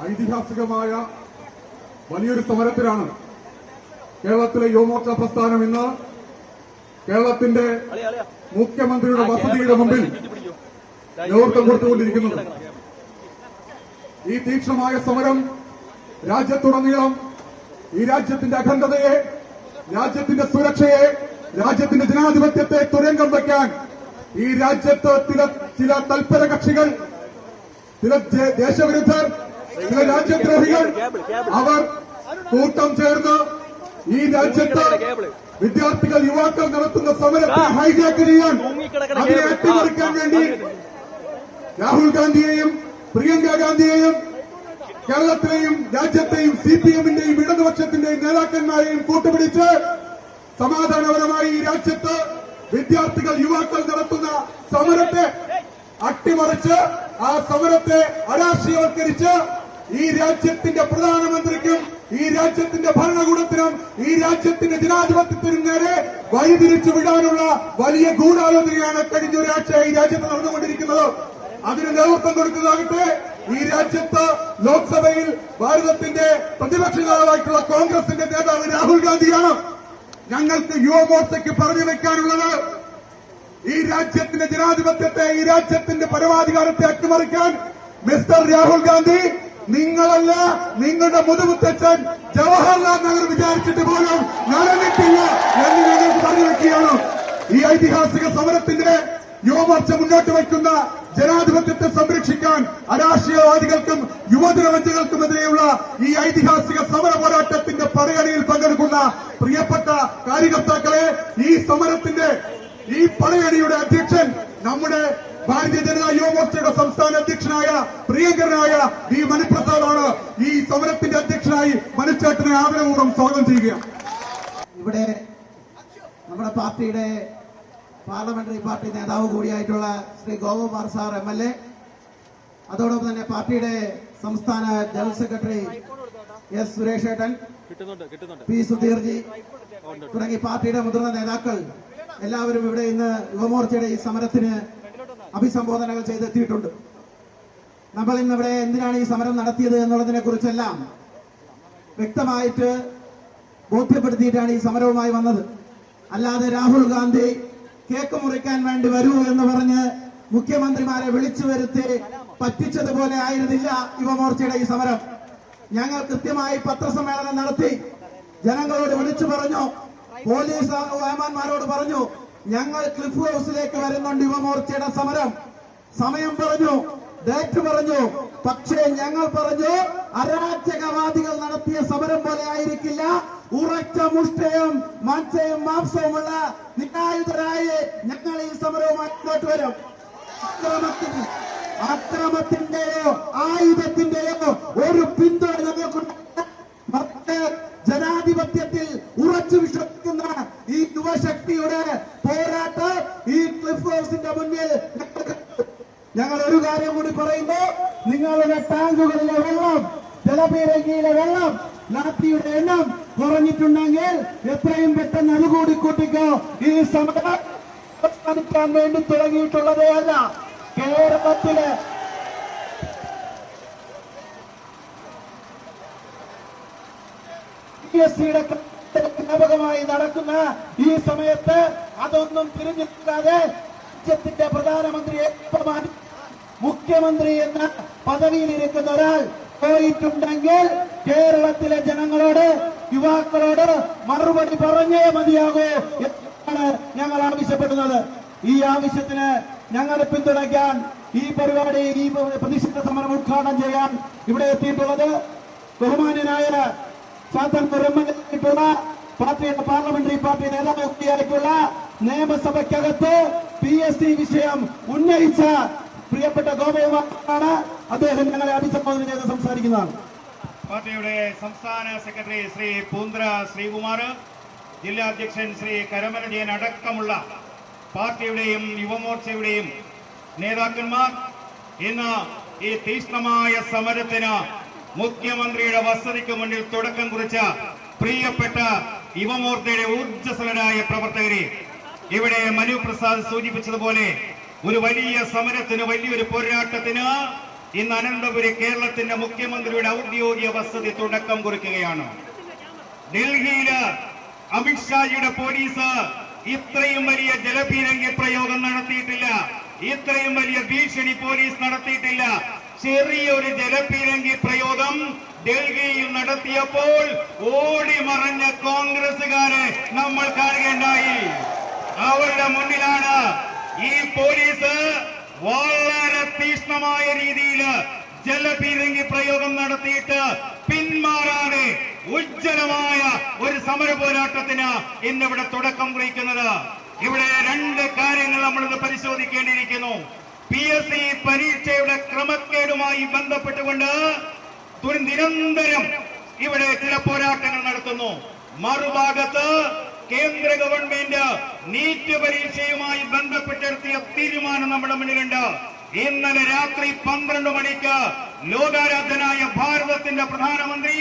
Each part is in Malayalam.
ഐതിഹാസികമായ വലിയൊരു സമരത്തിലാണ് കേരളത്തിലെ യുവമോർച്ച പ്രസ്ഥാനം ഇന്ന് കേരളത്തിന്റെ മുഖ്യമന്ത്രിയുടെ വസതിയുടെ മുമ്പിൽ നേതൃത്വം കൊടുത്തുകൊണ്ടിരിക്കുന്നത്. ഈ തീക്ഷ്ണമായ സമരം രാജ്യത്തുടനീളം ഈ രാജ്യത്തിന്റെ അഖണ്ഡതയെ, രാജ്യത്തിന്റെ സുരക്ഷയെ, രാജ്യത്തിന്റെ ജനാധിപത്യത്തെ തുരങ്കം വയ്ക്കാൻ ഈ രാജ്യത്ത് ചില തൽപര കക്ഷികൾ, ചില ദേശവിരുദ്ധർ, ചില രാജ്യദ്രോഹികൾ അവർ കൂട്ടം ചേർന്ന് ഈ രാജ്യത്ത് വിദ്യാർത്ഥികൾ, യുവാക്കൾ നടത്തുന്ന സമരത്തെ ഹൈജാക്ക് ചെയ്യാൻ, അതിനെ അട്ടിമറിക്കാൻ വേണ്ടി രാഹുൽ ഗാന്ധിയെയും പ്രിയങ്ക ഗാന്ധിയെയും കേരളത്തിലെയും രാജ്യത്തെയും സിപിഎമ്മിന്റെയും ഇടതുപക്ഷത്തിന്റെയും നേതാക്കന്മാരെയും കൂട്ടുപിടിച്ച് സമാധാനപരമായി ഈ രാജ്യത്ത് വിദ്യാർത്ഥികൾ, യുവാക്കൾ നടത്തുന്ന സമരത്തെ അട്ടിമറിച്ച് ആ സമരത്തെ അരാഷ്ട്രീയവൽക്കരിച്ച് ഈ രാജ്യത്തിന്റെ പ്രധാനമന്ത്രിക്കും ഈ രാജ്യത്തിന്റെ ഭരണകൂടത്തിനും ഈ രാജ്യത്തിന്റെ ജനാധിപത്യത്തിനും നേരെ വഴിതിരിച്ചു വിടാനുള്ള വലിയ ഗൂഢാലോചനയാണ് കഴിഞ്ഞ ഒരാഴ്ച ഈ രാജ്യത്ത് നടന്നുകൊണ്ടിരിക്കുന്നത്. അതിന് നേതൃത്വം കൊടുക്കുന്നതാകട്ടെ ഈ രാജ്യത്ത് ലോക്സഭയിൽ ഭാരതത്തിന്റെ പ്രതിപക്ഷ നേതാവായിട്ടുള്ള കോൺഗ്രസിന്റെ നേതാവ് രാഹുൽ ഗാന്ധിയാണ്. ഞങ്ങൾക്ക് യുവമോർച്ചയ്ക്ക് പറഞ്ഞു വെക്കാനുള്ളത്, ഈ രാജ്യത്തിന്റെ ജനാധിപത്യത്തെ, ഈ രാജ്യത്തിന്റെ പരമാധികാരത്തെ അട്ടിമറിക്കാൻ മിസ്റ്റർ രാഹുൽ ഗാന്ധി, നിങ്ങളല്ല നിങ്ങളുടെ മുതുമുത്തച്ഛൻ ജവഹർലാൽ നെഹ്റു വിചാരിച്ചിട്ട് പോലും നടന്നിട്ടില്ല എന്ന് ഞങ്ങൾക്ക് പറഞ്ഞു വെക്കുകയാണ്. ഈ ഐതിഹാസിക സമരത്തിന്റെ യുവമോർച്ച മുന്നോട്ട് വയ്ക്കുന്ന ജനാധിപത്യത്തെ സംരക്ഷിക്കാൻ അരാഷ്ട്രീയവാദികൾക്കും യുവജനവഞ്ചകൾക്കുമെതിരെയുള്ള ഈ ഐതിഹാസിക സമര പോരാട്ടത്തിന്റെ പടയണിയിൽ പങ്കെടുക്കുന്ന പ്രിയപ്പെട്ട കാര്യകർത്താക്കളെ, ഈ സമരത്തിന്റെ ഈ പടയണിയുടെ അധ്യക്ഷൻ നമ്മുടെ ഭാരതീയ ജനതാ യുവമോർച്ചയുടെ സംസ്ഥാന അധ്യക്ഷനായ പ്രിയങ്കരനായ വി മനുപ്രസാദാണ്. ഈ സമരത്തിന്റെ അധ്യക്ഷനായി മനുച്ചേട്ടനെ ആദരപൂർവ്വം സ്വാഗതം ചെയ്യുകയാണ്. ഇവിടെ നമ്മുടെ പാർട്ടിയുടെ പാർലമെന്ററി പാർട്ടി നേതാവ് കൂടിയായിട്ടുള്ള ശ്രീ ഗോപകുമാർ സാർ MLA, അതോടൊപ്പം തന്നെ പാർട്ടിയുടെ സംസ്ഥാന ജനറൽ സെക്രട്ടറി S സുരേഷ് ഏട്ടൻ, P സുധീർജി തുടങ്ങി പാർട്ടിയുടെ മുതിർന്ന നേതാക്കൾ എല്ലാവരും ഇവിടെ ഇന്ന് യുവമോർച്ചയുടെ ഈ സമരത്തിന് അഭിസംബോധനകൾ ചെയ്തെത്തിയിട്ടുണ്ട്. നമ്മൾ ഇന്നിവിടെ എന്തിനാണ് ഈ സമരം നടത്തിയത് എന്നുള്ളതിനെ കുറിച്ചെല്ലാം വ്യക്തമായിട്ട് ബോധ്യപ്പെടുത്തിയിട്ടാണ് ഈ സമരവുമായി വന്നത്. അല്ലാതെ രാഹുൽ ഗാന്ധി കേക്ക് മുറിക്കാൻ വേണ്ടി വരൂ എന്ന് പറഞ്ഞ് മുഖ്യമന്ത്രിമാരെ വിളിച്ചു വരുത്തി പറ്റിച്ചതുപോലെ ആയിരുന്നില്ല യുവമോർച്ചയുടെ ഈ സമരം. ഞങ്ങൾ കൃത്യമായി പത്രസമ്മേളനം നടത്തി ജനങ്ങളോട് വിളിച്ചു പറഞ്ഞു, പോലീസ് ഏമാന്മാരോട് പറഞ്ഞു, ഞങ്ങൾ ക്ലിഫ് ഹൗസിലേക്ക് വരുന്നുണ്ട് യുവമോർച്ചയുടെ സമരം. സമയം പറഞ്ഞു, ഡേറ്റ് പറഞ്ഞു. പക്ഷേ ഞങ്ങൾ പറഞ്ഞു, അരാജകവാദികൾ നടത്തിയ സമരം പോലെ ആയിരിക്കില്ല. ഉറച്ച മുഷ്ടയും മത്സ്യവും മാംസവുമുള്ള നിരായുധരായി ഞങ്ങൾ ഈ സമരവുമായി മുന്നോട്ട് വരും. അക്രമത്തിന്റെയോ ആയുധത്തിന്റെയോ ഒരു പിന്തുണ ഞങ്ങൾക്കുണ്ട്. ജനാധിപത്യത്തിൽ ഉറച്ചു വിശ്വസിക്കുന്ന ഈ യുവശക്തിയുടെ പോരാട്ടം ഈ ക്ലിഫ് ഹൗസിന്റെ മുന്നിൽ ഞങ്ങൾ ഒരു കാര്യം കൂടി പറയുന്നു. നിങ്ങളുടെ ടാങ്കുകളിലെ വെള്ളം, ജലപീരങ്കിയിലെ വെള്ളം, ലാത്തിയുടെ എണ്ണം കുറഞ്ഞിട്ടുണ്ടെങ്കിൽ എത്രയും പെട്ടെന്ന് അതുകൂടി കൂട്ടിക്കോ. ഈ സമരം അവസാനിക്കാൻ വേണ്ടി തുടങ്ങിയിട്ടുള്ളതേ അല്ല. കേരളത്തിലെ PSCയുടെ വ്യാപകമായി നടക്കുന്ന ഈ സമയത്ത് അതൊന്നും തിരിഞ്ഞു നിൽക്കാതെ രാജ്യത്തിന്റെ പ്രധാനമന്ത്രിയെ മുഖ്യമന്ത്രി എന്ന പദവിയിലിരിക്കുന്ന ഒരാൾ പോയിട്ടുണ്ടെങ്കിൽ കേരളത്തിലെ ജനങ്ങളോട്, യുവാക്കളോട് മറുപടി പറഞ്ഞേ മതിയാകൂ എന്നാണ് ഞങ്ങൾ ആവശ്യപ്പെടുന്നത്. ഈ ആവശ്യത്തിന് ഞങ്ങളെ പിന്തുണയ്ക്കാൻ, ഈ പരിപാടി, ഈ പ്രതിഷേധ സമരം ഉദ്ഘാടനം ചെയ്യാൻ ഇവിടെ എത്തിയിട്ടുള്ളത് ബഹുമാന്യനായ സ്വാതന്ത്ര്യമുള്ള പാർട്ടിയുടെ പാർലമെന്ററി പാർട്ടി നേതാവ് കൂടിയായിട്ടുള്ള നിയമസഭയ്ക്കകത്ത് PSC വിഷയം ഉന്നയിച്ച പ്രിയപ്പെട്ട ഗോപകുമാറാണ്. അദ്ദേഹം ഞങ്ങളെ അഭിസംബോധന ചെയ്ത് സംസാരിക്കുന്നതാണ്. പാർട്ടിയുടെ സംസ്ഥാന സെക്രട്ടറി ശ്രീ പൂന്ദ്ര ശ്രീകുമാർ, ജില്ലാ അധ്യക്ഷൻ ശ്രീ കരമനജയൻ അടക്കമുള്ള പാർട്ടിയുടെയും യുവമോർച്ചയുടെയും നേതാക്കന്മാർ ഇന്ന് ഈ തീക്ഷ്ണമായ സമരത്തിന് മുഖ്യമന്ത്രിയുടെ വസതിക്ക് മുന്നിൽ തുടക്കം കുറിച്ച പ്രിയപ്പെട്ട യുവമോർച്ചയുടെ ഊർജ്ജസ്വലരായ പ്രവർത്തകരെ, ഇവിടെ മനു പ്രസാദ് സൂചിപ്പിച്ചതുപോലെ ഒരു വലിയ സമരത്തിന്, വലിയൊരു പോരാട്ടത്തിന് ഇന്ന് അനന്തപുരി കേരളത്തിന്റെ മുഖ്യമന്ത്രിയുടെ ഔദ്യോഗിക വസതി തുടക്കം കുറിക്കുകയാണ്. ഡൽഹിയില് അമിത്ഷാജിയുടെ പോലീസ് ഇത്രയും വലിയ ജലപീരങ്കി പ്രയോഗം നടത്തിയിട്ടില്ല. ഇത്രയും വലിയ ഭീഷണി പോലീസ് നടത്തിയിട്ടില്ല. ചെറിയൊരു ജലപീരങ്കി പ്രയോഗം ഡൽഹിയിൽ നടത്തിയപ്പോൾ ഓടി മറഞ്ഞ കോൺഗ്രസുകാരെ നമ്മൾ കാണുകയുണ്ടായി. അവരുടെ മുന്നിലാണ് ഈ പോലീസ് വളരെ തീക്ഷ്ണമായ രീതിയിൽ ജലപീരങ്കി പ്രയോഗം നടത്തിയിട്ട് പിന്മാറാതെ ഉജ്ജ്വലമായ ഒരു സമര പോരാട്ടത്തിന് ഇന്നിവിടെ തുടക്കം കുറിക്കുന്നത്. ഇവിടെ രണ്ട് കാര്യങ്ങൾ നമ്മളിത് പരിശോധിക്കേണ്ടിയിരിക്കുന്നു. PSC പരീക്ഷയുടെ ക്രമക്കേടുമായി ബന്ധപ്പെട്ടുകൊണ്ട് നിരന്തരം ഇവിടെ ചില പോരാട്ടങ്ങൾ നടത്തുന്നു. മറുഭാഗത്ത് കേന്ദ്ര ഗവൺമെന്റ് നീറ്റ് പരീക്ഷയുമായി ബന്ധപ്പെട്ടെടുത്തിയ തീരുമാനം നമ്മുടെ മുന്നിലുണ്ട്. ഇന്നലെ രാത്രി 12 മണിക്ക് ലോകാരാധനായ ഭാരതത്തിന്റെ പ്രധാനമന്ത്രി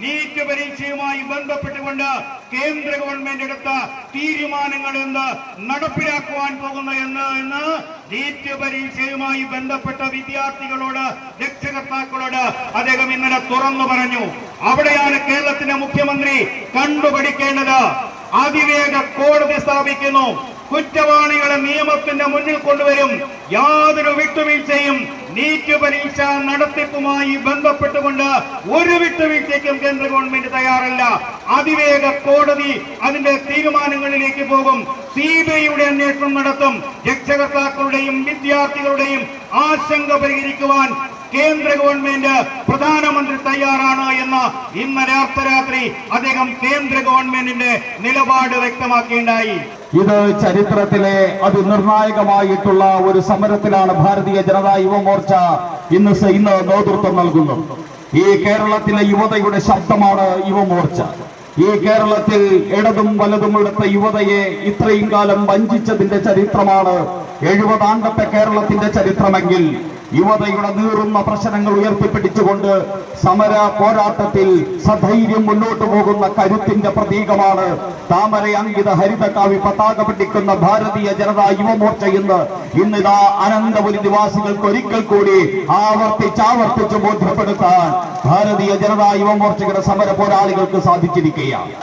നീറ്റ് പരീക്ഷയുമായി ബന്ധപ്പെട്ടുകൊണ്ട് കേന്ദ്ര ഗവൺമെന്റ് എടുത്ത തീരുമാനങ്ങൾ എന്ത് നടപ്പിലാക്കുവാൻ പോകുന്നു എന്ന് നീറ്റ് പരീക്ഷയുമായി ബന്ധപ്പെട്ട വിദ്യാർത്ഥികളോട് രക്ഷകർത്താക്കളോട് അദ്ദേഹം ഇന്നലെ തുറന്നു പറഞ്ഞു. അവിടെയാണ് കേരളത്തിന്റെ മുഖ്യമന്ത്രി കണ്ടുപിടിക്കേണ്ടത്. അതിവേഗ കോടതി സ്ഥാപിക്കുന്നു. കുറ്റവാളികളെ നിയമത്തിന്റെ മുന്നിൽ കൊണ്ടുവരും. യാതൊരു വിട്ടുവീഴ്ചയും നീറ്റ് പരീക്ഷ നടത്തിപ്പുമായി ബന്ധപ്പെട്ടുകൊണ്ട് ഒരു വിട്ടുവീഴ്ചയ്ക്കും കേന്ദ്ര ഗവൺമെന്റ് തയ്യാറല്ല. അതിവേഗ കോടതി അതിന്റെ തീരുമാനങ്ങളിലേക്ക് പോകും. CBIയുടെ അന്വേഷണം നടത്തും. രക്ഷകർത്താക്കളുടെയും വിദ്യാർത്ഥികളുടെയും ആശങ്ക പരിഹരിക്കുവാൻ കേന്ദ്ര ഗവൺമെന്റ് പ്രധാനമന്ത്രി തയ്യാറാണ് എന്ന് ഇന്നലെ അർദ്ധരാത്രി അദ്ദേഹം കേന്ദ്ര ഗവൺമെന്റിന്റെ നിലപാട് വ്യക്തമാക്കിയുണ്ടായി. ഇത് ചരിത്രത്തിലെ അതിനിർണായകമായിട്ടുള്ള ഒരു സമരത്തിലാണ് ഭാരതീയ ജനതാ യുവമോർച്ച ഇന്ന് നേതൃത്വം നൽകുന്നത്. ഈ കേരളത്തിലെ യുവതയുടെ ശബ്ദമാണ് യുവമോർച്ച. ഈ കേരളത്തിൽ ഇടതും വലതും എടുത്ത യുവതയെ ഇത്രയും കാലം വഞ്ചിച്ചതിന്റെ ചരിത്രമാണ് 70 ആണ്ടത്തെ കേരളത്തിന്റെ ചരിത്രമെങ്കിൽ യുവതയുടെ നീറുന്ന പ്രശ്നങ്ങൾ ഉയർത്തിപ്പിടിച്ചുകൊണ്ട് സമര പോരാട്ടത്തിൽ സധൈര്യം മുന്നോട്ടു പോകുന്ന കരുത്തിന്റെ പ്രതീകമാണ് താമര അങ്കിത ഹരിതകാവി പതാക പിടിക്കുന്ന ഭാരതീയ ജനതാ യുവമോർച്ച ഇന്നിതാ അനന്തപുരി നിവാസികൾക്ക് ഒരിക്കൽ കൂടി ആവർത്തിച്ച് ബോധ്യപ്പെടുത്താൻ ഭാരതീയ ജനതാ യുവമോർച്ചയുടെ സമര പോരാളികൾക്ക് സാധിച്ചിരിക്കുകയാണ്.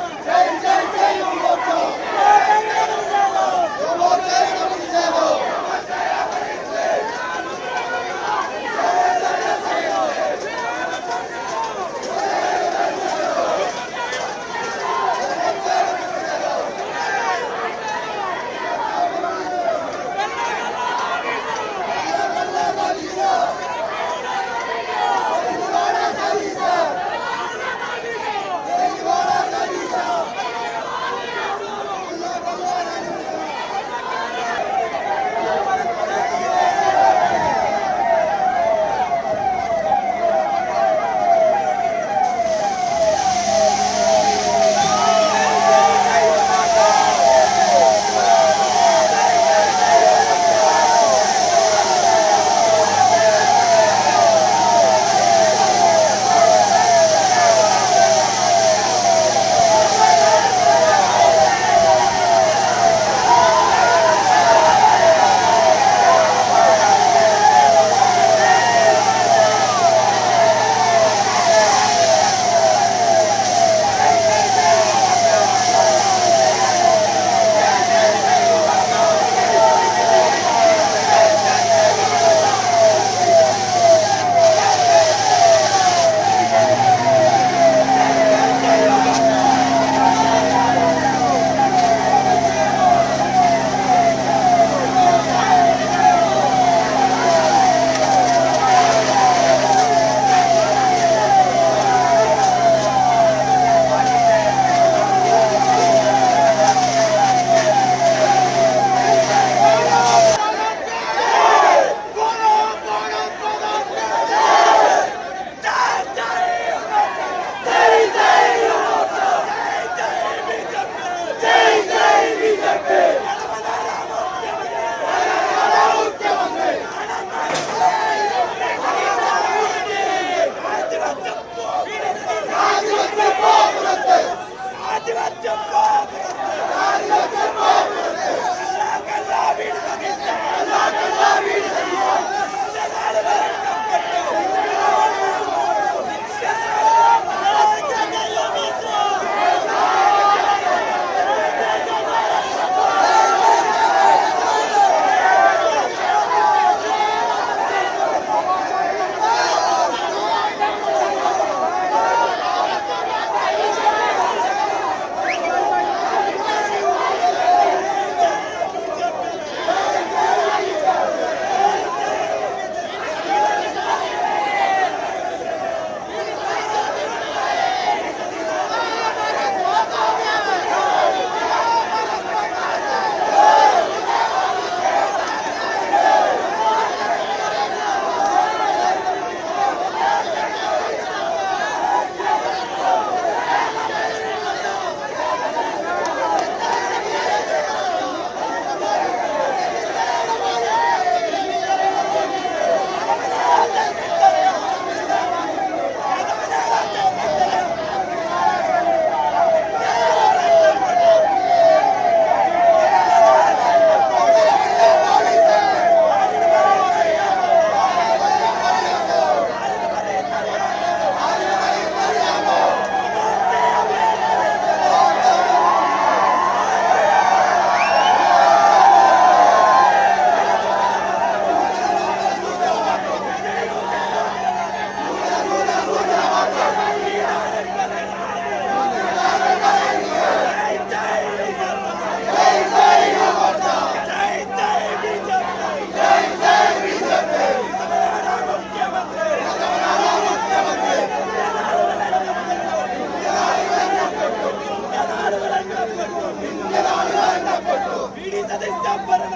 പരമ്പര